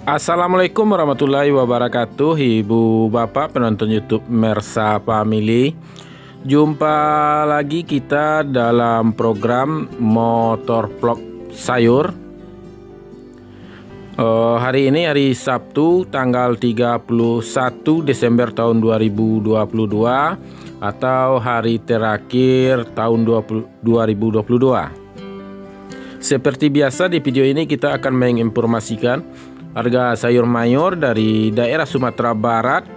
Assalamualaikum warahmatullahi wabarakatuh, Ibu Bapak penonton YouTube Mersa Family. Jumpa lagi kita dalam program Motor Vlog Sayur. Hari ini hari Sabtu tanggal 31 Desember tahun 2022 atau hari terakhir tahun 2022. Seperti biasa di video ini kita akan menginformasikan harga sayur mayur dari daerah Sumatera Barat,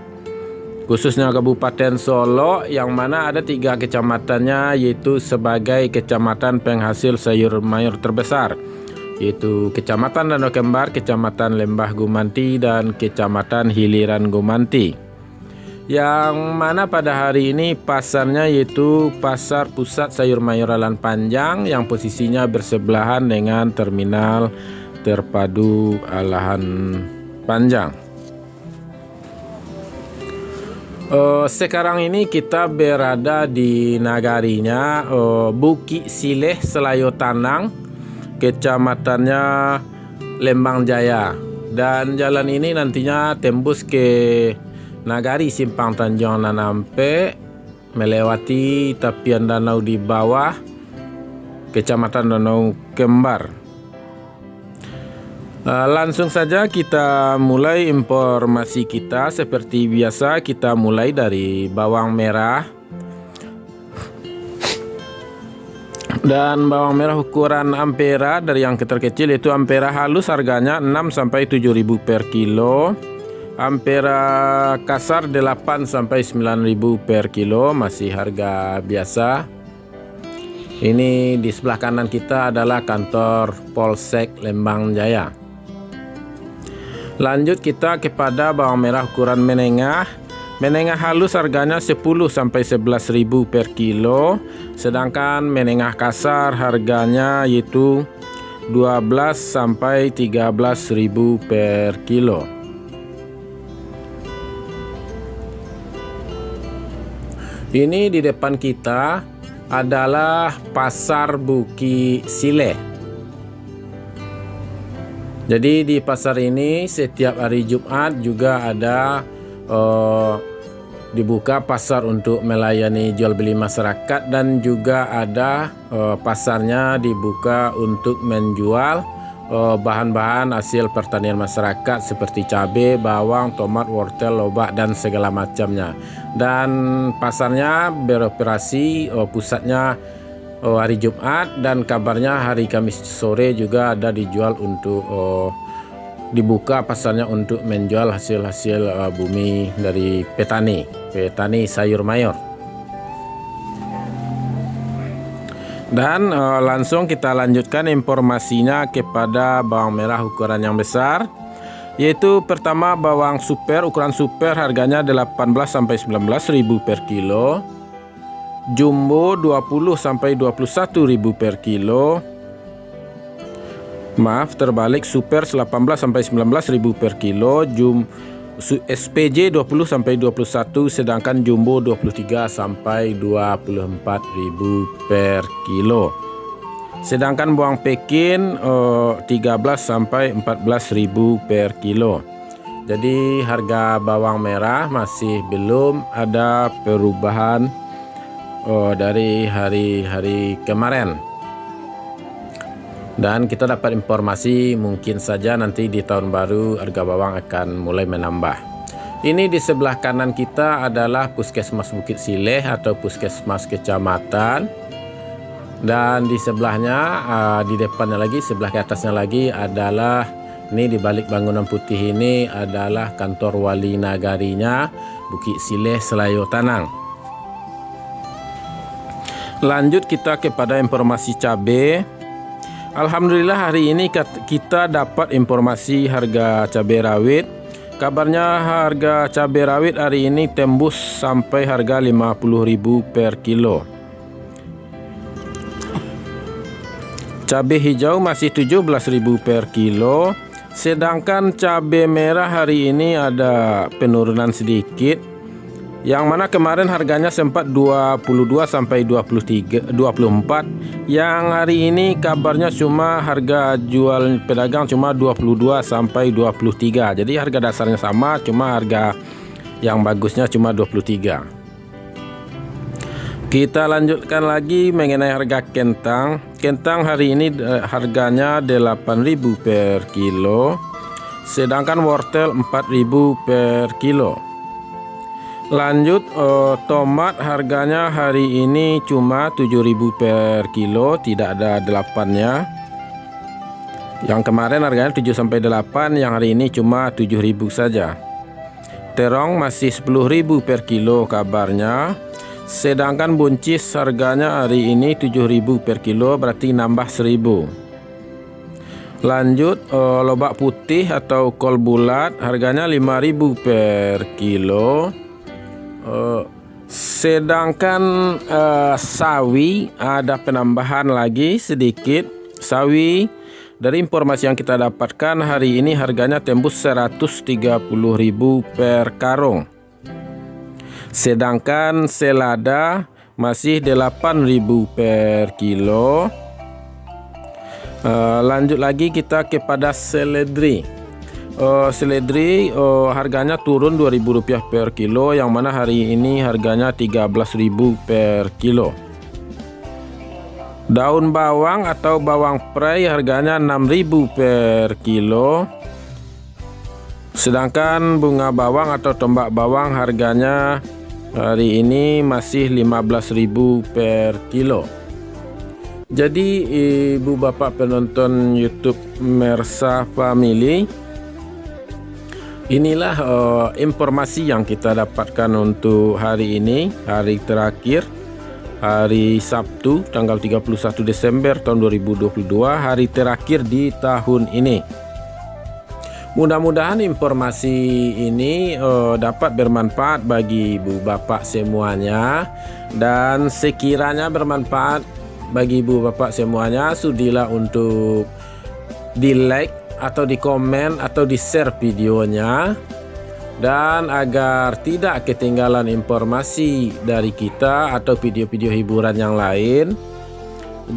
khususnya Kabupaten Solo, yang mana ada 3 kecamatannya, yaitu sebagai kecamatan penghasil sayur mayur terbesar, yaitu Kecamatan Danau Kembar, Kecamatan Lembah Gumanti, dan Kecamatan Hiliran Gumanti. Yang mana pada hari ini pasarnya yaitu Pasar Pusat Sayur Mayur Alan Panjang yang posisinya bersebelahan dengan Terminal Terpadu Alahan Panjang. Sekarang ini kita berada di nagarinya Bukit Sileh Selayo Tanang, kecamatannya Lembang Jaya, dan jalan ini nantinya tembus ke nagari Simpang Tanjung Nanampe, melewati tepian danau di bawah Kecamatan Danau Kembar. Langsung saja kita mulai informasi kita. Seperti biasa kita mulai dari bawang merah. Dan bawang merah ukuran ampera dari yang terkecil yaitu ampera halus, harganya 6-7 ribu per kilo. Ampera kasar 8-9 ribu per kilo, masih harga biasa. Ini di sebelah kanan kita adalah kantor Polsek Lembang Jaya. Lanjut kita kepada bawang merah ukuran menengah. Menengah halus harganya 10-11 ribu per kilo. Sedangkan menengah kasar harganya yaitu 12-13 ribu per kilo. Ini di depan kita adalah Pasar Bukit Sileh. Jadi di pasar ini setiap hari Jumat juga ada dibuka pasar untuk melayani jual beli masyarakat, dan juga ada pasarnya dibuka untuk menjual bahan-bahan hasil pertanian masyarakat seperti cabai, bawang, tomat, wortel, lobak, dan segala macamnya. Dan pasarnya beroperasi pusatnya hari Jumat, dan kabarnya hari Kamis sore juga ada dijual untuk dibuka pasarnya untuk menjual hasil-hasil bumi dari petani sayur mayur. Dan langsung kita lanjutkan informasinya kepada bawang merah ukuran yang besar, yaitu pertama bawang super ukuran super, harganya 18-19 ribu per kilo. Jumbo 20-21 ribu per kilo. Maaf, terbalik, super 18-19 ribu per kilo. SPJ 20-21, sedangkan jumbo 23-24 ribu per kilo. Sedangkan bawang Pekin 13-14 ribu per kilo. Jadi harga bawang merah masih belum ada perubahan dari hari-hari kemarin. Dan kita dapat informasi mungkin saja nanti di tahun baru harga bawang akan mulai menambah. Ini di sebelah kanan kita adalah Puskesmas Bukit Sileh atau Puskesmas Kecamatan. Dan di sebelahnya, di depannya lagi, sebelah ke atasnya lagi adalah, ini di balik bangunan putih ini adalah kantor wali nagarinya Bukit Sileh Selayo Tanang. Lanjut kita kepada informasi cabai. Alhamdulillah hari ini kita dapat informasi harga cabai rawit. Kabarnya harga cabai rawit hari ini tembus sampai harga 50 ribu per kilo. Cabai hijau masih 17 ribu per kilo. Sedangkan cabai merah hari ini ada penurunan sedikit, Yang mana kemarin harganya sempat 22 sampai 24. Yang hari ini kabarnya cuma harga jual pedagang cuma 22 sampai 23. Jadi harga dasarnya sama, cuma harga yang bagusnya cuma 23. Kita lanjutkan lagi mengenai harga kentang. Kentang hari ini harganya 8.000 per kilo, sedangkan wortel 4.000 per kilo. Lanjut, tomat harganya hari ini cuma 7.000 per kilo, tidak ada 8-nya. Yang kemarin harganya 7 sampai 8, yang hari ini cuma 7.000 saja. Terong masih 10.000 per kilo kabarnya, sedangkan buncis harganya hari ini 7.000 per kilo, berarti nambah 1.000. Lanjut, lobak putih atau kol bulat harganya 5.000 per kilo. Sedangkan sawi ada penambahan lagi sedikit. Sawi dari informasi yang kita dapatkan hari ini harganya tembus 130.000 per karung. Sedangkan selada masih 8.000 per kilo. Lanjut lagi kita kepada seledri. Seledri harganya turun Rp2.000 per kilo, yang mana hari ini harganya 13.000 per kilo. Daun bawang atau bawang prei harganya 6.000 per kilo. Sedangkan bunga bawang atau tombak bawang harganya hari ini masih 15.000 per kilo. Jadi ibu bapak penonton YouTube Mersa Family, inilah informasi yang kita dapatkan untuk hari ini, hari terakhir, hari Sabtu tanggal 31 Desember tahun 2022, hari terakhir di tahun ini. Mudah-mudahan informasi ini dapat bermanfaat bagi ibu bapak semuanya, dan sekiranya bermanfaat bagi ibu bapak semuanya, sudilah untuk di like atau di komen atau di share videonya. Dan agar tidak ketinggalan informasi dari kita atau video-video hiburan yang lain,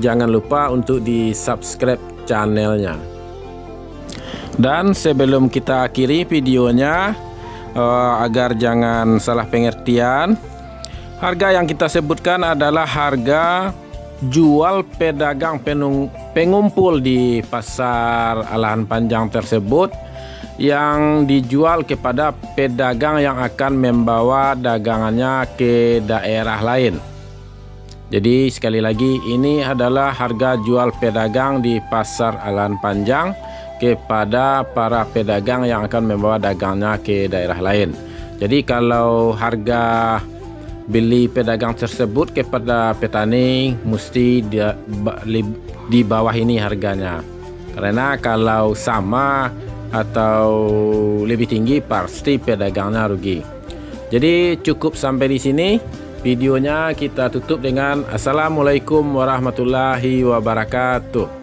jangan lupa untuk di subscribe channelnya. Dan sebelum kita akhiri videonya, agar jangan salah pengertian, harga yang kita sebutkan adalah harga jual pedagang pengumpul di pasar Alahan Panjang tersebut, yang dijual kepada pedagang yang akan membawa dagangannya ke daerah lain. Jadi sekali lagi, ini adalah harga jual pedagang di pasar Alahan Panjang kepada para pedagang yang akan membawa dagangnya ke daerah lain. Jadi kalau harga beli pedagang tersebut kepada petani mesti di bawah ini harganya, karena kalau sama atau lebih tinggi pasti pedagangnya rugi. Jadi cukup sampai di sini videonya, kita tutup dengan assalamualaikum warahmatullahi wabarakatuh.